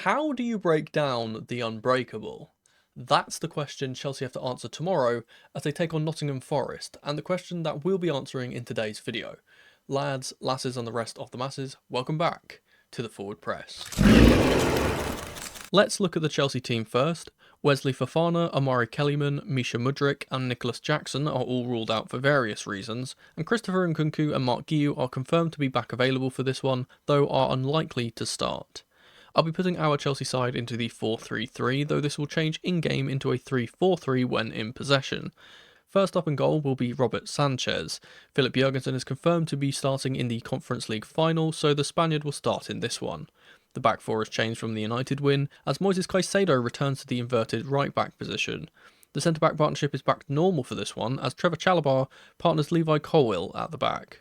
How do you break down the unbreakable? That's the question Chelsea have to answer tomorrow as they take on Nottingham Forest, and the question that we'll be answering in today's video. Lads, lasses and the rest of the masses, welcome back to the Forward Press. Let's look at the Chelsea team first. Wesley Fofana, Amari Kellyman, Misha Mudryk and Nicholas Jackson are all ruled out for various reasons, and Christopher Nkunku and Mark Guiu are confirmed to be back available for this one, though are unlikely to start. I'll be putting our Chelsea side into the 4-3-3, though this will change in-game into a 3-4-3 when in possession. First up in goal will be Robert Sanchez. Philip Jurgensen is confirmed to be starting in the Conference League final, so the Spaniard will start in this one. The back four has changed from the United win, as Moises Caicedo returns to the inverted right-back position. The centre-back partnership is back to normal for this one, as Trevor Chalobah partners Levi Colwill at the back.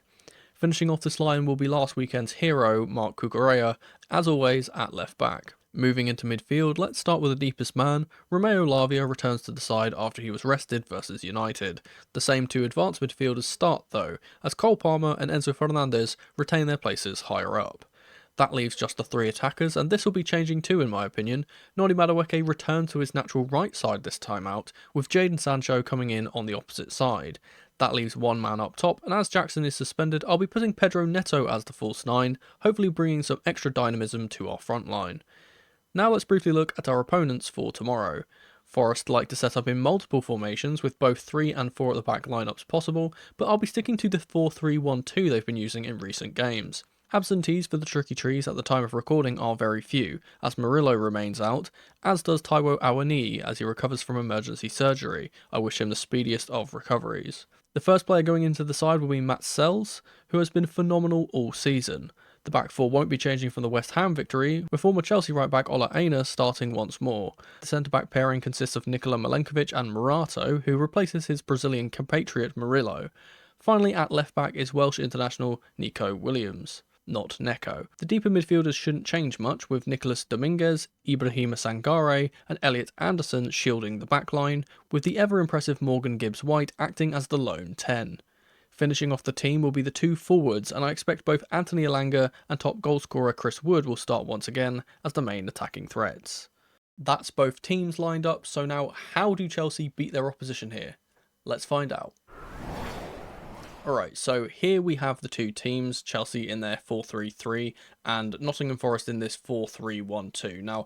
Finishing off this line will be last weekend's hero, Marc Cucurella, as always at left back. Moving into midfield, let's start with the deepest man. Romeo Lavia returns to the side after he was rested versus United. The same two advanced midfielders start though, as Cole Palmer and Enzo Fernandez retain their places higher up. That leaves just the three attackers, and this will be changing too in my opinion. Noni Madueke returned to his natural right side this time out, with Jadon Sancho coming in on the opposite side. That leaves one man up top, and as Jackson is suspended, I'll be putting Pedro Neto as the false 9, hopefully bringing some extra dynamism to our front line. Now let's briefly look at our opponents for tomorrow. Forest like to set up in multiple formations with both 3 and 4 at the back lineups possible, but I'll be sticking to the 4-3-1-2 they've been using in recent games. Absentees for the Tricky Trees at the time of recording are very few, as Murillo remains out, as does Taiwo Awoniyi as he recovers from emergency surgery. I wish him the speediest of recoveries. The first player going into the side will be Matt Sells, who has been phenomenal all season. The back four won't be changing from the West Ham victory, with former Chelsea right-back Ola Aina starting once more. The centre-back pairing consists of Nikola Milenkovic and Morato, who replaces his Brazilian compatriot Murillo. Finally at left-back is Welsh international Nico Williams, not Neko. The deeper midfielders shouldn't change much, with Nicolas Dominguez, Ibrahima Sangare and Elliot Anderson shielding the backline, with the ever-impressive Morgan Gibbs-White acting as the lone 10. Finishing off the team will be the two forwards, and I expect both Anthony Elanga and top goalscorer Chris Wood will start once again as the main attacking threats. That's both teams lined up, so now how do Chelsea beat their opposition here? Let's find out. Alright, so here we have the two teams, Chelsea in their 4-3-3 and Nottingham Forest in this 4-3-1-2. Now,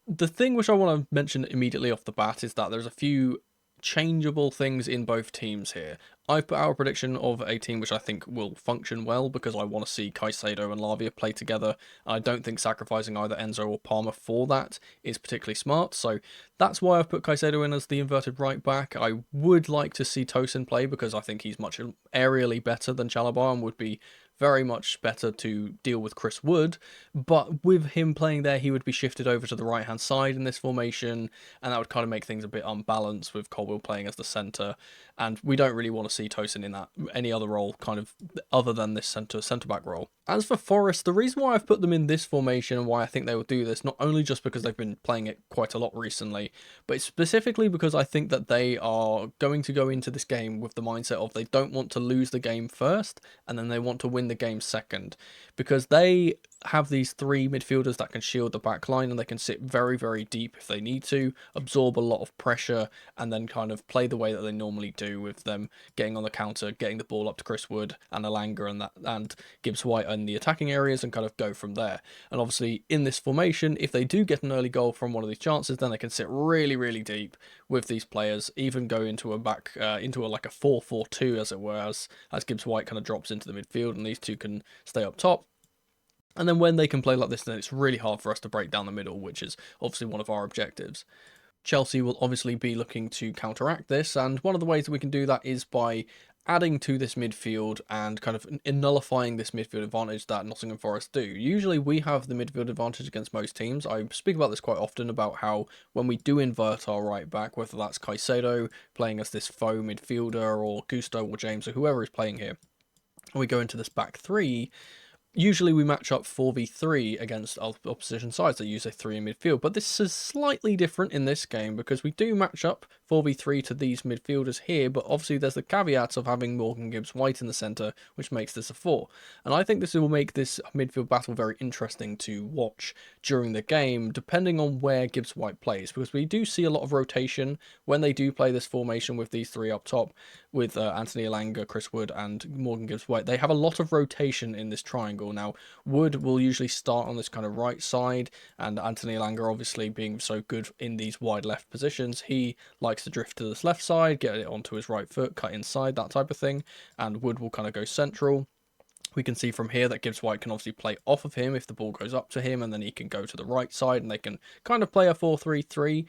the thing which I want to mention immediately off the bat is that there's a few changeable things in both teams here. I've put out a prediction of a team which I think will function well because I want to see Caicedo and Lavia play together. I don't think sacrificing either Enzo or Palmer for that is particularly smart, so that's why I've put Caicedo in as the inverted right back. I would like to see Tosin play because I think he's much aerially better than Chalobah and would be very much better to deal with Chris Wood, but with him playing there he would be shifted over to the right hand side in this formation, and that would kind of make things a bit unbalanced with Colwill playing as the centre, and we don't really want to see Tosin in that any other role kind of other than this centre back role. As for Forest, the reason why I've put them in this formation and why I think they will do this, not only just because they've been playing it quite a lot recently, but specifically because I think that they are going to go into this game with the mindset of they don't want to lose the game first and then they want to win the game second, because they have these three midfielders that can shield the back line and they can sit very, very deep if they need to, absorb a lot of pressure, and then kind of play the way that they normally do with them getting on the counter, getting the ball up to Chris Wood and Elanga and Gibbs-White in the attacking areas and kind of go from there. And obviously in this formation, if they do get an early goal from one of these chances, then they can sit really, really deep with these players, even go into a back, like a 4-4-2 as it were, as Gibbs-White kind of drops into the midfield and these two can stay up top. And then when they can play like this, then it's really hard for us to break down the middle, which is obviously one of our objectives. Chelsea will obviously be looking to counteract this, and one of the ways that we can do that is by adding to this midfield and kind of nullifying this midfield advantage that Nottingham Forest do. Usually we have the midfield advantage against most teams. I speak about this quite often about how when we do invert our right back, whether that's Caicedo playing as this faux midfielder or Gusto or James or whoever is playing here, and we go into this back three, usually we match up 4v3 against opposition sides that use a 3 in midfield, but this is slightly different in this game because we do match up 4v3 to these midfielders here, but obviously there's the caveat of having Morgan Gibbs-White in the centre, which makes this a 4. And I think this will make this midfield battle very interesting to watch during the game, depending on where Gibbs-White plays, because we do see a lot of rotation when they do play this formation with these three up top, with Anthony Elanga, Chris Wood, and Morgan Gibbs-White. They have a lot of rotation in this triangle. Now, Wood will usually start on this kind of right side, and Anthony Elanga, obviously being so good in these wide left positions, he likes to drift to this left side, get it onto his right foot, cut inside, that type of thing, and Wood will kind of go central. We can see from here that Gibbs-White can obviously play off of him if the ball goes up to him, and then he can go to the right side, and they can kind of play a 4-3-3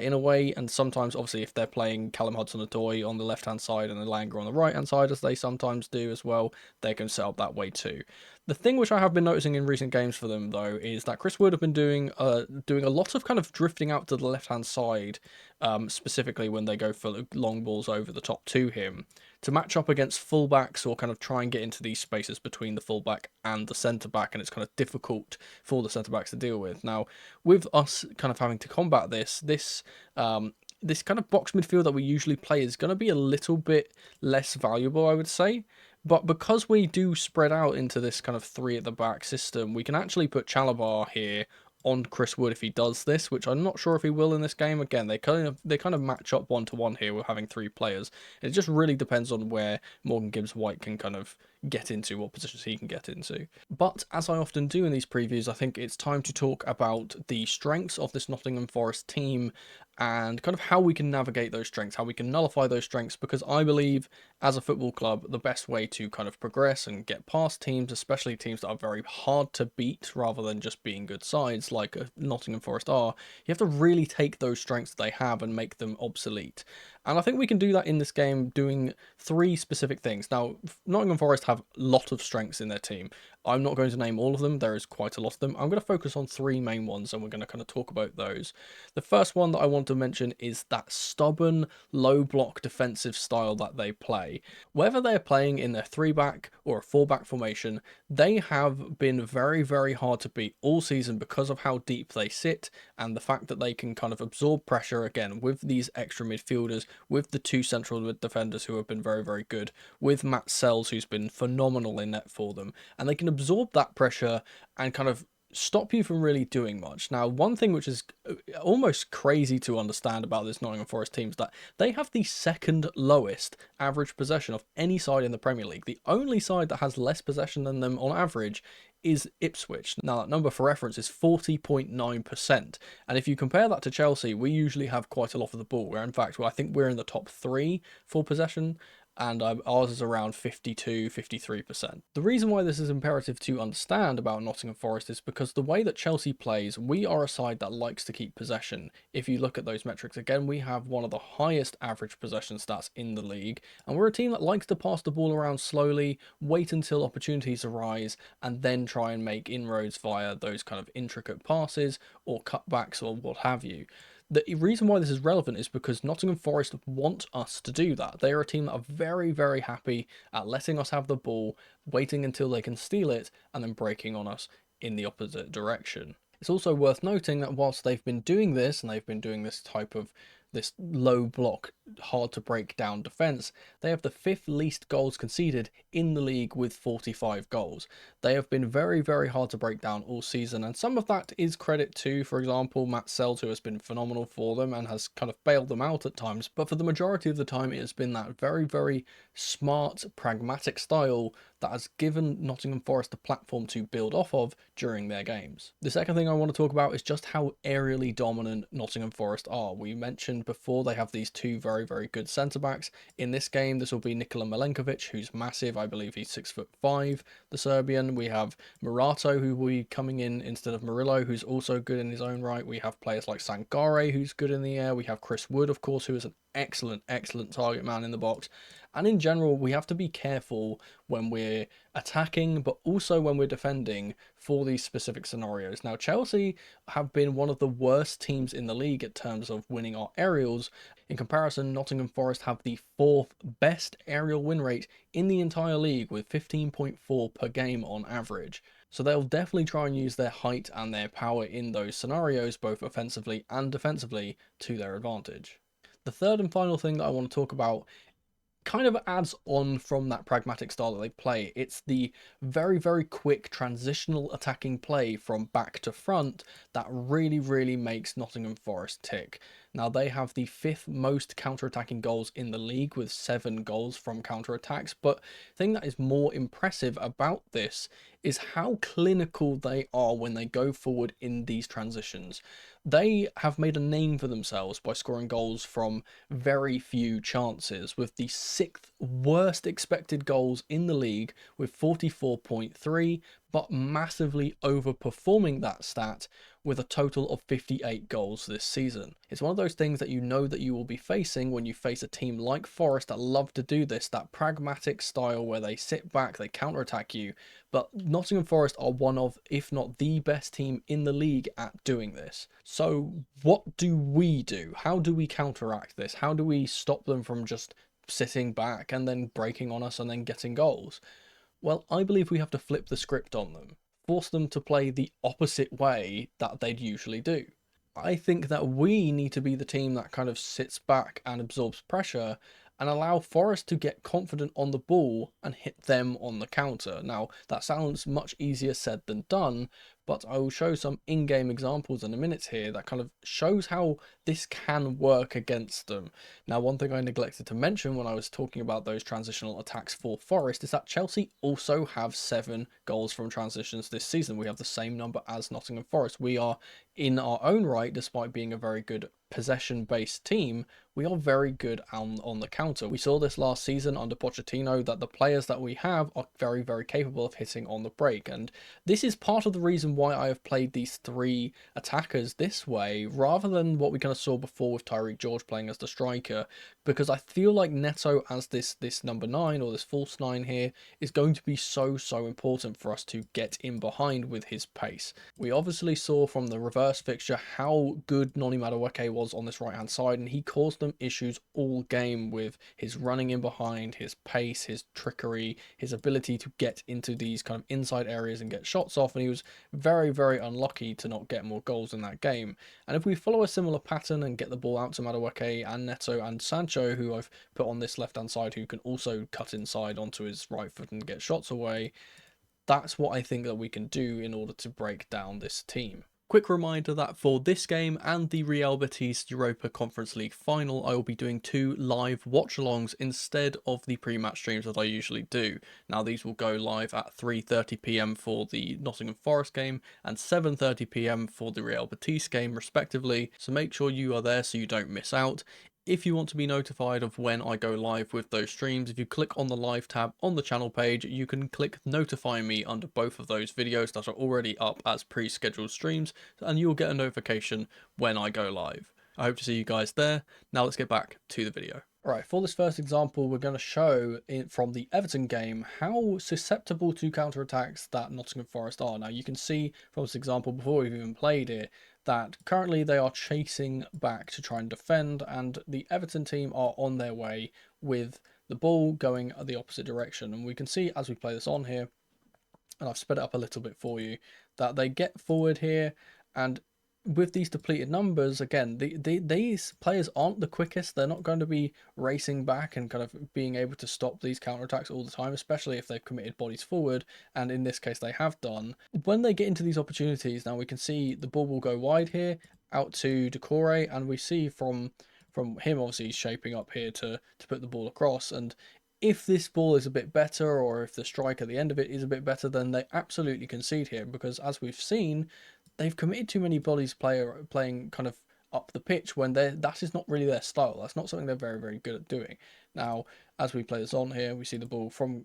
in a way. And sometimes, obviously, if they're playing Callum Hudson-Odoi on the left-hand side and Elanga on the right-hand side, as they sometimes do as well, they can set up that way too. The thing which I have been noticing in recent games for them, though, is that Chris Wood have been doing a lot of kind of drifting out to the left-hand side, specifically when they go for long balls over the top to him, to match up against fullbacks or kind of try and get into these spaces between the fullback and the centre-back, and it's kind of difficult for the centre-backs to deal with. Now, with us kind of having to combat this kind of box midfield that we usually play is going to be a little bit less valuable, I would say. But because we do spread out into this kind of three at the back system, we can actually put Chalabar here on Chris Wood if he does this, which I'm not sure if he will in this game. Again, they kind of match up 1-to-1 here with having three players. It just really depends on where Morgan Gibbs-White can kind of get into, what positions he can get into. But as I often do in these previews, I think it's time to talk about the strengths of this Nottingham Forest team and kind of how we can navigate those strengths, how we can nullify those strengths, because I believe as a football club, the best way to kind of progress and get past teams, especially teams that are very hard to beat rather than just being good sides like Nottingham Forest are, you have to really take those strengths that they have and make them obsolete. And I think we can do that in this game doing three specific things. Now, Nottingham Forest have a lot of strengths in their team. I'm not going to name all of them. There is quite a lot of them. I'm going to focus on three main ones, and we're going to kind of talk about those. The first one that I want to mention is that stubborn, low block defensive style that they play. Whether they're playing in their 3-back or a 4-back formation, they have been very, very hard to beat all season because of how deep they sit and the fact that they can kind of absorb pressure, again, with these extra midfielders, with the two central defenders who have been very, very good, with Matt Sells, who's been phenomenal in net for them, and they can absorb that pressure and kind of stop you from really doing much. Now, one thing which is almost crazy to understand about this Nottingham Forest team is that they have the second lowest average possession of any side in the Premier League. The only side that has less possession than them on average is Ipswich. Now, that number for reference is 40.9%. And if you compare that to Chelsea, we usually have quite a lot of the ball. In fact, I think we're in the top 3 for possession, and ours is around 52-53%. The reason why this is imperative to understand about Nottingham Forest is because the way that Chelsea plays, we are a side that likes to keep possession. If you look at those metrics again, we have one of the highest average possession stats in the league, and we're a team that likes to pass the ball around slowly, wait until opportunities arise, and then try and make inroads via those kind of intricate passes or cutbacks or what have you. The reason why this is relevant is because Nottingham Forest want us to do that. They are a team that are very, very happy at letting us have the ball, waiting until they can steal it, and then breaking on us in the opposite direction. It's also worth noting that whilst they've been doing this, and they've been doing this type of this low block, hard to break down defence, they have the 5th least goals conceded in the league with 45 goals. They have been very, very hard to break down all season, and some of that is credit to, for example, Matt Sells, who has been phenomenal for them and has kind of bailed them out at times, but for the majority of the time it has been that very, very smart, pragmatic style that has given Nottingham Forest a platform to build off of during their games. The second thing I want to talk about is just how aerially dominant Nottingham Forest are. We mentioned before they have these two very, very good centre-backs. In this game, this will be Nikola Milenkovic, who's massive. I believe he's 6'5", the Serbian. We have Murato, who will be coming in instead of Murillo, who's also good in his own right. We have players like Sangare, who's good in the air. We have Chris Wood, of course, who is an excellent target man in the box. And in general, we have to be careful when we're attacking, but also when we're defending for these specific scenarios. Now, Chelsea have been one of the worst teams in the league in terms of winning our aerials. In comparison, Nottingham Forest have the 4th best aerial win rate in the entire league with 15.4 per game on average. So they'll definitely try and use their height and their power in those scenarios, both offensively and defensively, to their advantage. The third and final thing that I want to talk about kind of adds on from that pragmatic style that they play. It's the very, very quick transitional attacking play from back to front that really, really makes Nottingham Forest tick. Now, they have the fifth most counter-attacking goals in the league with 7 goals from counter-attacks, but the thing that is more impressive about this is how clinical they are when they go forward in these transitions. They have made a name for themselves by scoring goals from very few chances, with the 6th worst expected goals in the league with 44.3, but massively overperforming that stat with a total of 58 goals this season. It's one of those things that you know that you will be facing when you face a team like Forest that love to do this, that pragmatic style where they sit back, they counter-attack you, but Nottingham Forest are one of, if not the best team in the league at doing this. So what do we do? How do we counteract this? How do we stop them from just sitting back and then breaking on us and then getting goals? Well, I believe we have to flip the script on them, force them to play the opposite way that they'd usually do. I think that we need to be the team that kind of sits back and absorbs pressure and allow Forest to get confident on the ball and hit them on the counter. Now, that sounds much easier said than done, but I will show some in-game examples in a minute here that kind of shows how this can work against them. Now, one thing I neglected to mention when I was talking about those transitional attacks for Forest is that Chelsea also have 7 goals from transitions this season. We have the same number as Nottingham Forest. We are, in our own right, despite being a very good possession-based team, we are very good on the counter. We saw this last season under Pochettino, that the players that we have are very, very capable of hitting on the break. And this is part of the reason why I have played these 3 attackers this way, rather than what we kind of saw before with Tyreek George playing as the striker, because I feel like Neto as this number 9 or this false 9 here is going to be so important for us to get in behind with his pace. We obviously saw from the reverse fixture how good Noni Madueke was on this right hand side, and he caused them issues all game with his running in behind, his pace, his trickery, his ability to get into these kind of inside areas and get shots off, and he was very, very unlucky to not get more goals in that game. And if we follow a similar pattern and get the ball out to Madueke and Neto and Sancho, who I've put on this left hand side, who can also cut inside onto his right foot and get shots away, that's what I think that we can do in order to break down this team. Quick reminder that for this game and the Real Betis Europa Conference League final, I will be doing 2 live watch-alongs instead of the pre-match streams that I usually do. Now, these will go live at 3:30 PM for the Nottingham Forest game and 7:30 PM for the Real Betis game, respectively, so make sure you are there so you don't miss out. If you want to be notified of when I go live with those streams, if you click on the live tab on the channel page, you can click notify me under both of those videos that are already up as pre-scheduled streams, and you'll get a notification when I go live. I hope to see you guys there. Now let's get back to the video. Alright, for this first example, we're going to show from the Everton game how susceptible to counterattacks that Nottingham Forest are. Now, you can see from this example before we've even played it that currently they are chasing back to try and defend, and the Everton team are on their way with the ball going the opposite direction. And we can see as we play this on here, and I've sped it up a little bit for you, that they get forward here, and with these depleted numbers, again, these players aren't the quickest. They're not going to be racing back and kind of being able to stop these counterattacks all the time, especially if they've committed bodies forward, and in this case they have done. When they get into these opportunities, now we can see the ball will go wide here, out to Decore, and we see from him, obviously he's shaping up here to put the ball across, and if this ball is a bit better, or if the strike at the end of it is a bit better, then they absolutely concede here, because as we've seen, they've committed too many bodies playing kind of up the pitch when that is not really their style. That's not something they're very, very good at doing. Now, as we play this on here, we see the ball from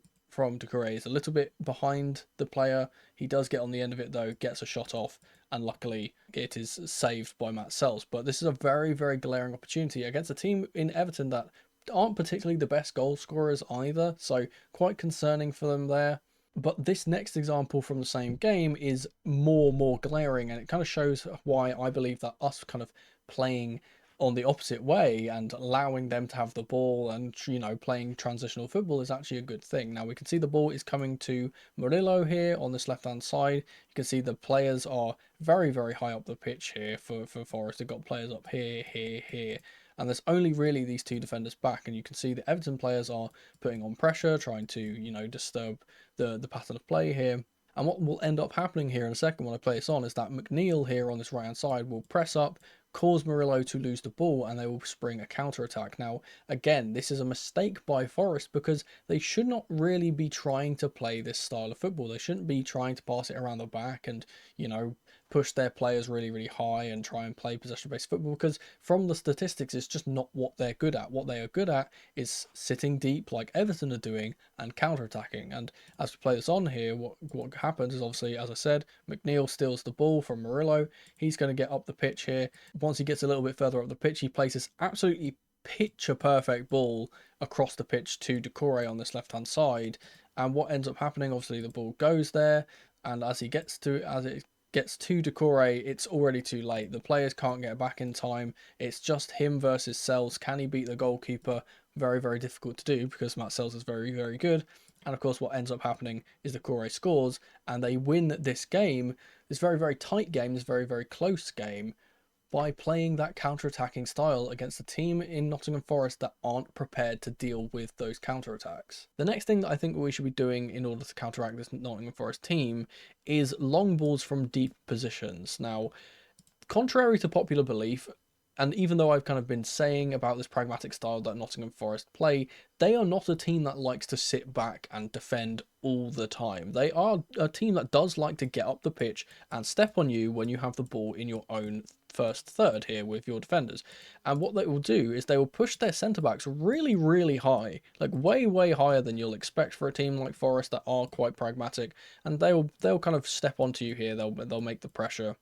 Decore is a little bit behind the player. He does get on the end of it though, gets a shot off, and luckily it is saved by Matt Sells. But this is a very, very glaring opportunity against a team in Everton that aren't particularly the best goal scorers either, so quite concerning for them there. But this next example from the same game is more glaring, and it kind of shows why I believe that us kind of playing on the opposite way and allowing them to have the ball and, you know, playing transitional football is actually a good thing. Now we can see the ball is coming to Murillo here on this left hand side. You can see the players are very, very high up the pitch here for Forest. They've got players up here, and there's only really these two defenders back, and you can see the Everton players are putting on pressure, trying to, disturb the pattern of play here. And what will end up happening here in a second when I play this on is that McNeil here on this right hand side will press up, cause Murillo to lose the ball, and they will spring a counter attack. Now, again, this is a mistake by Forest because they should not really be trying to play this style of football. They shouldn't be trying to pass it around the back and, push their players really, really high and try and play possession-based football, because from the statistics, it's just not what they're good at. What they are good at is sitting deep like Everton are doing and counter-attacking. And as we play this on here, what happens is, obviously, as I said, McNeil steals the ball from Murillo. He's going to get up the pitch here. Once he gets a little bit further up the pitch, he places absolutely picture-perfect ball across the pitch to Decore on this left-hand side. And what ends up happening, obviously, the ball goes there, and as it gets to Decore, it's already too late. The players can't get back in time. It's just him versus Sells. Can he beat the goalkeeper? Very, very difficult to do because Matt Sells is very, very good. And of course, what ends up happening is Decore scores and they win this game, this very, very tight game, this very, very close game, by playing that counter-attacking style against a team in Nottingham Forest that aren't prepared to deal with those counter-attacks. The next thing that I think we should be doing in order to counteract this Nottingham Forest team is long balls from deep positions. Now, contrary to popular belief, and even though I've kind of been saying about this pragmatic style that Nottingham Forest play, they are not a team that likes to sit back and defend all the time. They are a team that does like to get up the pitch and step on you when you have the ball in your own first third here with your defenders. And what they will do is they will push their centre-backs really, really high, like way, way higher than you'll expect for a team like Forest that are quite pragmatic, and they'll kind of step onto you here, they'll make the pressure.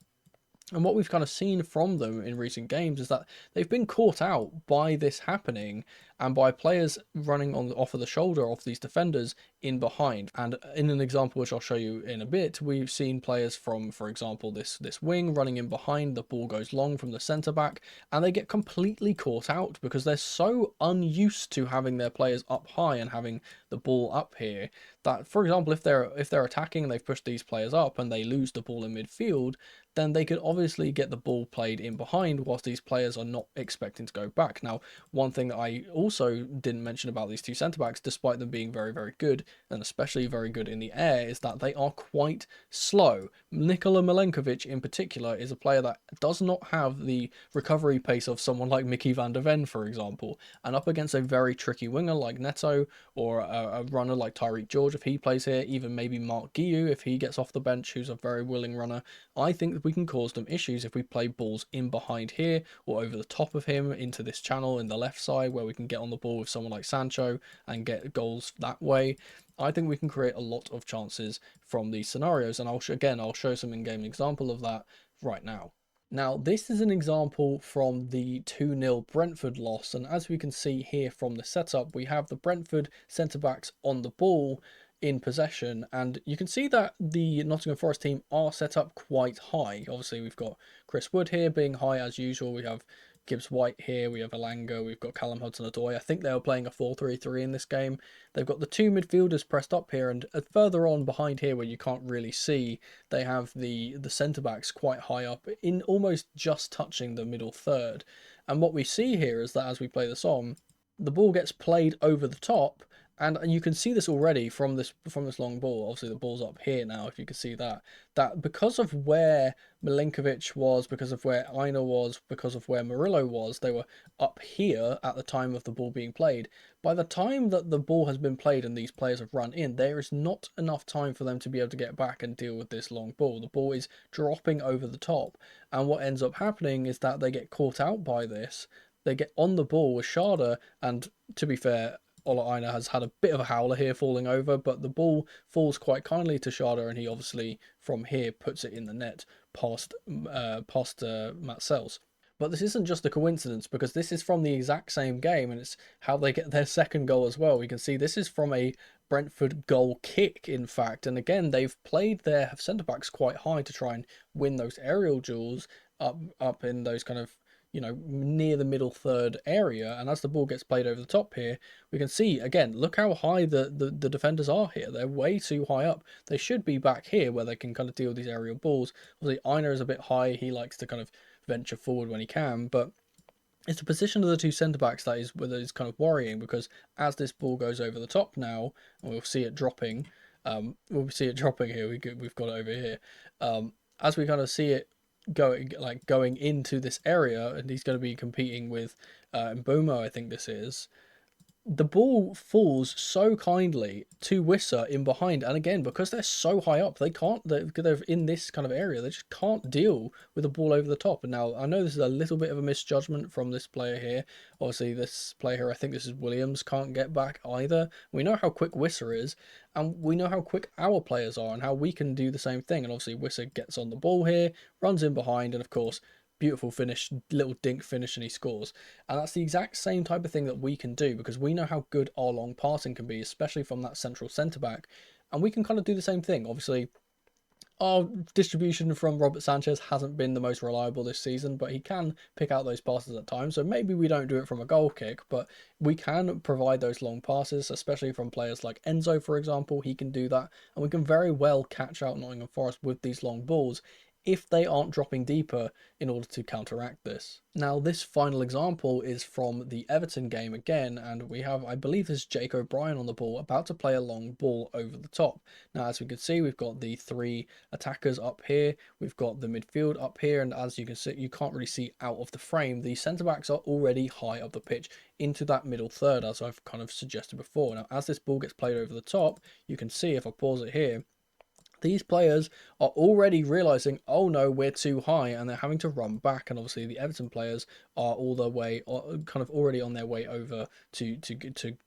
And what we've kind of seen from them in recent games is that they've been caught out by this happening and by players running off of the shoulder of these defenders in behind. And in an example which I'll show you in a bit, we've seen players from, for example, this wing running in behind, the ball goes long from the centre back, and they get completely caught out because they're so unused to having their players up high and having the ball up here that, for example, if they're attacking and they've pushed these players up and they lose the ball in midfield, then they could obviously get the ball played in behind whilst these players are not expecting to go back. Now, one thing that I also didn't mention about these two centre-backs, despite them being very, very good, and especially very good in the air, is that they are quite slow. Nikola Milenkovic, in particular, is a player that does not have the recovery pace of someone like Mickey van der Ven, for example, and up against a very tricky winger like Neto, or a runner like Tyreek George, if he plays here, even maybe Mark Guiu, if he gets off the bench, who's a very willing runner, I think that we can cause them issues if we play balls in behind here or over the top of him into this channel in the left side where we can get on the ball with someone like Sancho and get goals that way. I think we can create a lot of chances from these scenarios, and I'll show some in-game example of that right now. Now, this is an example from the 2-0 Brentford loss, and as we can see here from the setup, we have the Brentford centre-backs on the ball in possession, and you can see that the Nottingham Forest team are set up quite high. Obviously, we've got Chris Wood here being high as usual. We have Gibbs White here, we have Elanga, we've got Callum Hudson-Odoi. I think they were playing a 4-3-3 in this game. They've got the two midfielders pressed up here, and further on behind here where you can't really see, they have the centre-backs quite high up, in almost just touching the middle third. And what we see here is that as we play this on, the ball gets played over the top, and you can see this already from this long ball. Obviously, the ball's up here now, if you can see that because of where Milenkovic was, because of where Aina was, because of where Murillo was, they were up here at the time of the ball being played. By the time that the ball has been played and these players have run in, there is not enough time for them to be able to get back and deal with this long ball. The ball is dropping over the top, and what ends up happening is that they get caught out by this. They get on the ball with Sharda, and to be fair, Ola Aina has had a bit of a howler here falling over, but the ball falls quite kindly to Sharda, and he obviously from here puts it in the net past Matt Sells. But this isn't just a coincidence, because this is from the exact same game, and it's how they get their second goal as well. We can see this is from a Brentford goal kick, in fact, and again, they've played their centre-backs quite high to try and win those aerial duels up in those kind of, near the middle third area. And as the ball gets played over the top here, we can see, again, look how high the defenders are here. They're way too high up. They should be back here where they can kind of deal with these aerial balls. Obviously, Aina is a bit high. He likes to kind of venture forward when he can, but it's the position of the two centre-backs that is kind of worrying, because as this ball goes over the top now, and we'll see it dropping, we'll see it dropping here, we've got it over here, as we kind of see it going into this area, and he's going to be competing with Mboma, I think this is, the ball falls so kindly to Wissa in behind, and again, because they're so high up, they're in this kind of area, they just can't deal with the ball over the top. And now I know this is a little bit of a misjudgment from this player here. Obviously, this player here, I think this is Williams, can't get back either. We know how quick Wissa is, and we know how quick our players are, and how we can do the same thing. And obviously, Wissa gets on the ball here, runs in behind, and of course, beautiful finish, little dink finish, and he scores. And that's the exact same type of thing that we can do, because we know how good our long passing can be, especially from that central centre back. And we can kind of do the same thing. Obviously, our distribution from Robert Sanchez hasn't been the most reliable this season, but he can pick out those passes at times. So maybe we don't do it from a goal kick, but we can provide those long passes, especially from players like Enzo, for example. He can do that, and we can very well catch out Nottingham Forest with these long balls if they aren't dropping deeper in order to counteract this. Now, this final example is from the Everton game again, and we have, I believe this is Jake O'Brien on the ball, about to play a long ball over the top. Now, as we can see, we've got the three attackers up here, we've got the midfield up here, and as you can see, you can't really see out of the frame, the centre-backs are already high up the pitch into that middle third, as I've kind of suggested before. Now, as this ball gets played over the top, you can see, if I pause it here, these players are already realizing, oh no, we're too high, and they're having to run back. And obviously the Everton players are all the way, kind of already on their way over to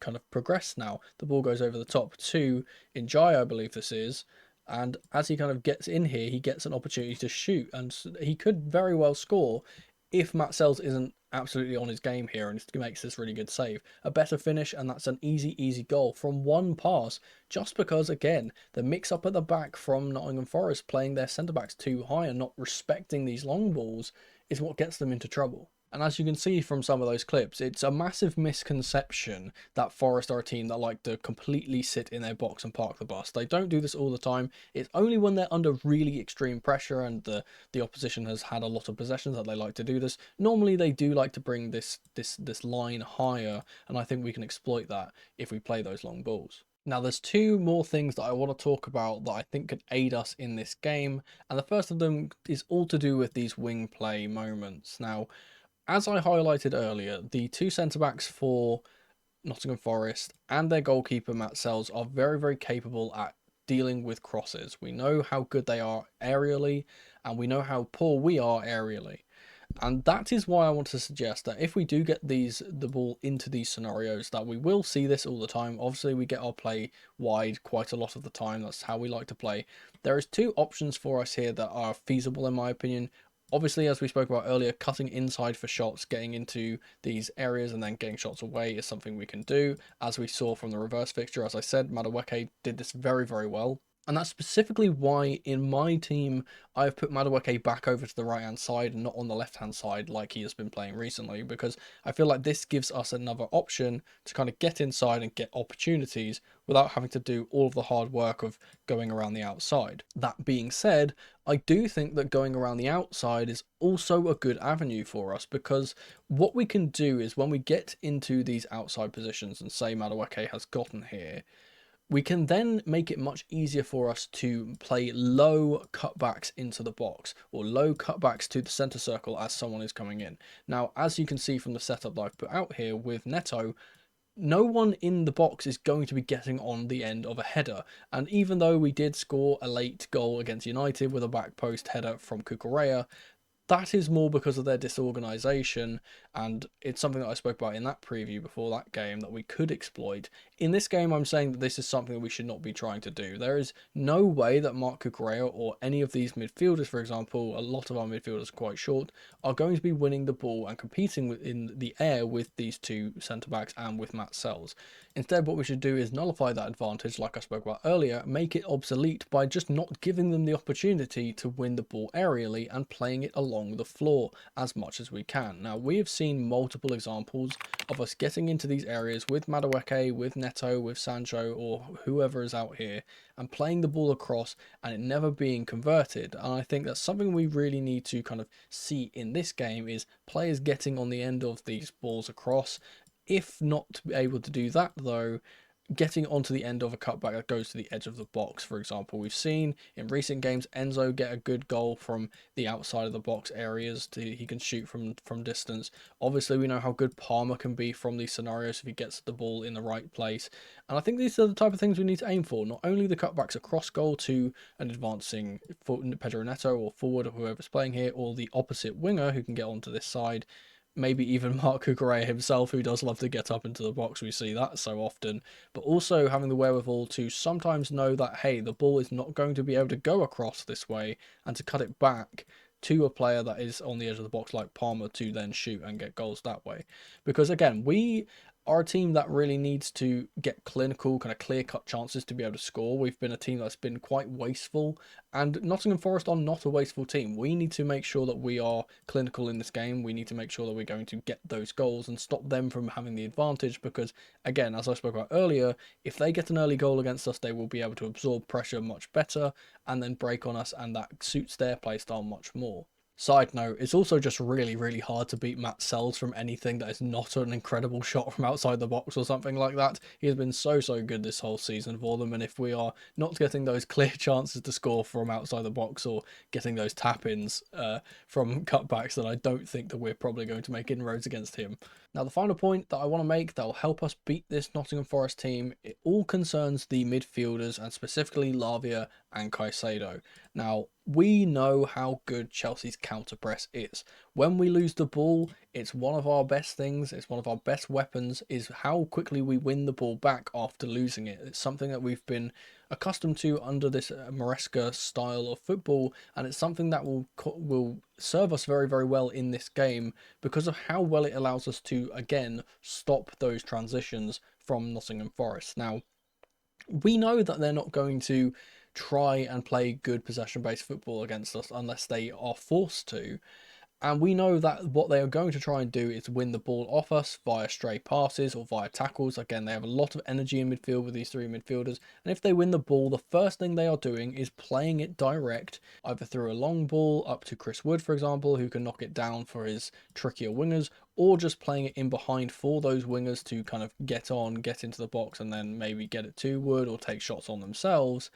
kind of progress now. The ball goes over the top to Njai, I believe this is, and as he kind of gets in here, he gets an opportunity to shoot, and he could very well score if Matt Sells isn't absolutely on his game here and makes this really good save. A better finish, and that's an easy goal from one pass, just because, again, the mix-up at the back from Nottingham Forest playing their centre-backs too high and not respecting these long balls is what gets them into trouble. And as you can see from some of those clips, it's a massive misconception that Forest are a team that like to completely sit in their box and park the bus. They don't do this all the time. It's only when they're under really extreme pressure and the opposition has had a lot of possessions that they like to do this. Normally they do like to bring this line higher, and I think we can exploit that if we play those long balls. Now, there's two more things that I want to talk about that I think could aid us in this game, and the first of them is all to do with these wing play moments. Now, as I highlighted earlier, the two centre-backs for Nottingham Forest and their goalkeeper Matt Sells are very capable at dealing with crosses. We know how good they are aerially, and we know how poor we are aerially. And that is why I want to suggest that if we do get the ball into these scenarios, that we will see this all the time. Obviously, we get our play wide quite a lot of the time. That's how we like to play. There is two options for us here that are feasible in my opinion. Obviously, as we spoke about earlier, cutting inside for shots, getting into these areas and then getting shots away is something we can do. As we saw from the reverse fixture, as I said, Madueke did this very well. And that's specifically why in my team, I've put Madueke back over to the right-hand side and not on the left-hand side like he has been playing recently, because I feel like this gives us another option to kind of get inside and get opportunities without having to do all of the hard work of going around the outside. That being said, I do think that going around the outside is also a good avenue for us, because what we can do is when we get into these outside positions and say Madueke has gotten here, we can then make it much easier for us to play low cutbacks into the box or low cutbacks to the centre circle as someone is coming in. Now, as you can see from the setup that I've put out here with Neto, no one in the box is going to be getting on the end of a header. And even though we did score a late goal against United with a back post header from Cucurella, that is more because of their disorganisation, and it's something that I spoke about in that preview before that game that we could exploit. In this game, I'm saying that this is something that we should not be trying to do. There is no way that Marc Cucurella or any of these midfielders, for example, a lot of our midfielders are quite short, are going to be winning the ball and competing in the air with these two centre-backs and with Matt Sells. Instead, what we should do is nullify that advantage, like I spoke about earlier, make it obsolete by just not giving them the opportunity to win the ball aerially and playing it along the floor as much as we can. Now, we have seen multiple examples of us getting into these areas with Madueke, with Neto, with Sancho, or whoever is out here, and playing the ball across and it never being converted. And I think that's something we really need to kind of see in this game, is players getting on the end of these balls across. If not able to do that though, getting onto the end of a cutback that goes to the edge of the box, for example. We've seen in recent games Enzo get a good goal from the outside of the box areas. He can shoot from distance. Obviously, we know how good Palmer can be from these scenarios if he gets the ball in the right place. And I think these are the type of things we need to aim for. Not only the cutbacks across goal to an advancing Pedro Neto or forward or whoever's playing here, or the opposite winger who can get onto this side. Maybe even Marc Cucurella himself, who does love to get up into the box. We see that so often. But also having the wherewithal to sometimes know that, hey, the ball is not going to be able to go across this way, and to cut it back to a player that is on the edge of the box like Palmer to then shoot and get goals that way. Because again, we are a team that really needs to get clinical, kind of clear-cut chances to be able to score. We've been a team that's been quite wasteful, and Nottingham Forest are not a wasteful team. We need to make sure that we are clinical in this game. We need to make sure that we're going to get those goals and stop them from having the advantage, because, again, as I spoke about earlier, if they get an early goal against us, they will be able to absorb pressure much better and then break on us, and that suits their playstyle much more. Side note, it's also just really, really hard to beat Matt Sells from anything that is not an incredible shot from outside the box or something like that. He has been so good this whole season for them, and if we are not getting those clear chances to score from outside the box, or getting those tap-ins from cutbacks, then I don't think that we're probably going to make inroads against him. Now, the final point that I want to make that will help us beat this Nottingham Forest team, it all concerns the midfielders, and specifically Lavia and Caicedo. Now, we know how good Chelsea's counter press is. When we lose the ball, it's one of our best things, it's one of our best weapons, is how quickly we win the ball back after losing it. It's something that we've been accustomed to under this Maresca style of football, and it's something that will serve us very, very well in this game, because of how well it allows us to, again, stop those transitions from Nottingham Forest. Now, we know that they're not going to try and play good possession-based football against us unless they are forced to. And we know that what they are going to try and do is win the ball off us via stray passes or via tackles. Again, they have a lot of energy in midfield with these three midfielders. And if they win the ball, the first thing they are doing is playing it direct, either through a long ball up to Chris Wood, for example, who can knock it down for his trickier wingers, or just playing it in behind for those wingers to kind of get into the box and then maybe get it to Wood or take shots on themselves.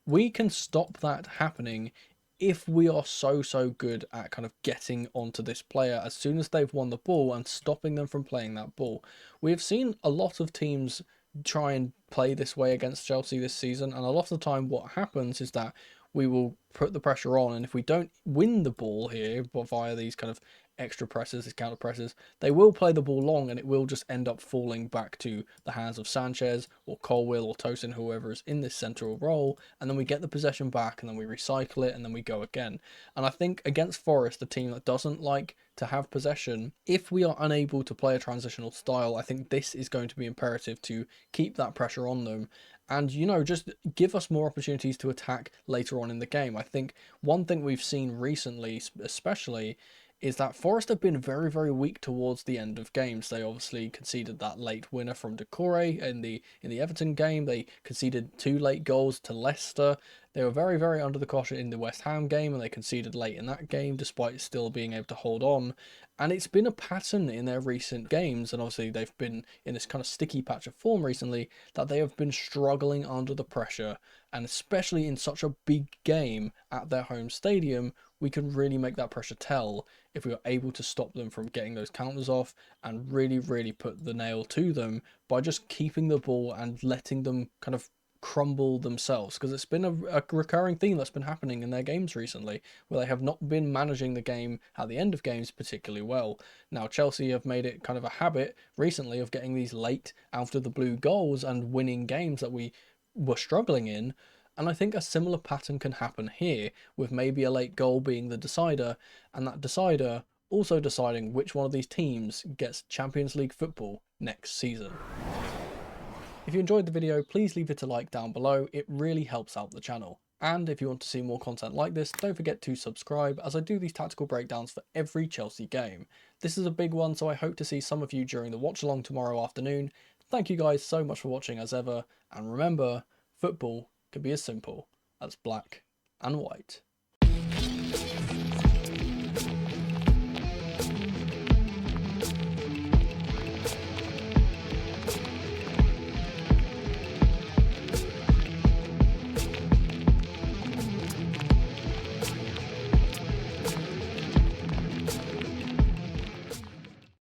We can stop that happening if we are so good at kind of getting onto this player as soon as they've won the ball and stopping them from playing that ball. We have seen a lot of teams try and play this way against Chelsea this season, and a lot of the time what happens is that we will put the pressure on, and if we don't win the ball here but via these kind of extra presses, these counter presses, they will play the ball long, and it will just end up falling back to the hands of Sanchez or Colwill or Tosin, whoever is in this central role, and then we get the possession back, and then we recycle it, and then we go again. And I think against Forest, a team that doesn't like to have possession, if we are unable to play a transitional style, I think this is going to be imperative to keep that pressure on them, and, you know, just give us more opportunities to attack later on in the game. I think one thing we've seen recently, especially, is that Forest have been very, very weak towards the end of games. They obviously conceded that late winner from Decore in the Everton game. They conceded 2 late goals to Leicester. They were very, very under the caution in the West Ham game, and they conceded late in that game despite still being able to hold on. And it's been a pattern in their recent games, and obviously they've been in this kind of sticky patch of form recently, that they have been struggling under the pressure, and especially in such a big game at their home stadium, we can really make that pressure tell if we are able to stop them from getting those counters off and really, really put the nail to them by just keeping the ball and letting them kind of crumble themselves, because it's been a recurring theme that's been happening in their games recently, where they have not been managing the game at the end of games particularly well. Now, Chelsea have made it kind of a habit recently of getting these late out of the blue goals and winning games that we were struggling in, and I think a similar pattern can happen here, with maybe a late goal being the decider, and that decider also deciding which one of these teams gets Champions League football next season. If you enjoyed the video, please leave it a like down below, it really helps out the channel. And if you want to see more content like this, don't forget to subscribe, as I do these tactical breakdowns for every Chelsea game. This is a big one, so I hope to see some of you during the watch along tomorrow afternoon. thank you guys so much for watching as ever, and remember, football can be as simple as black and white.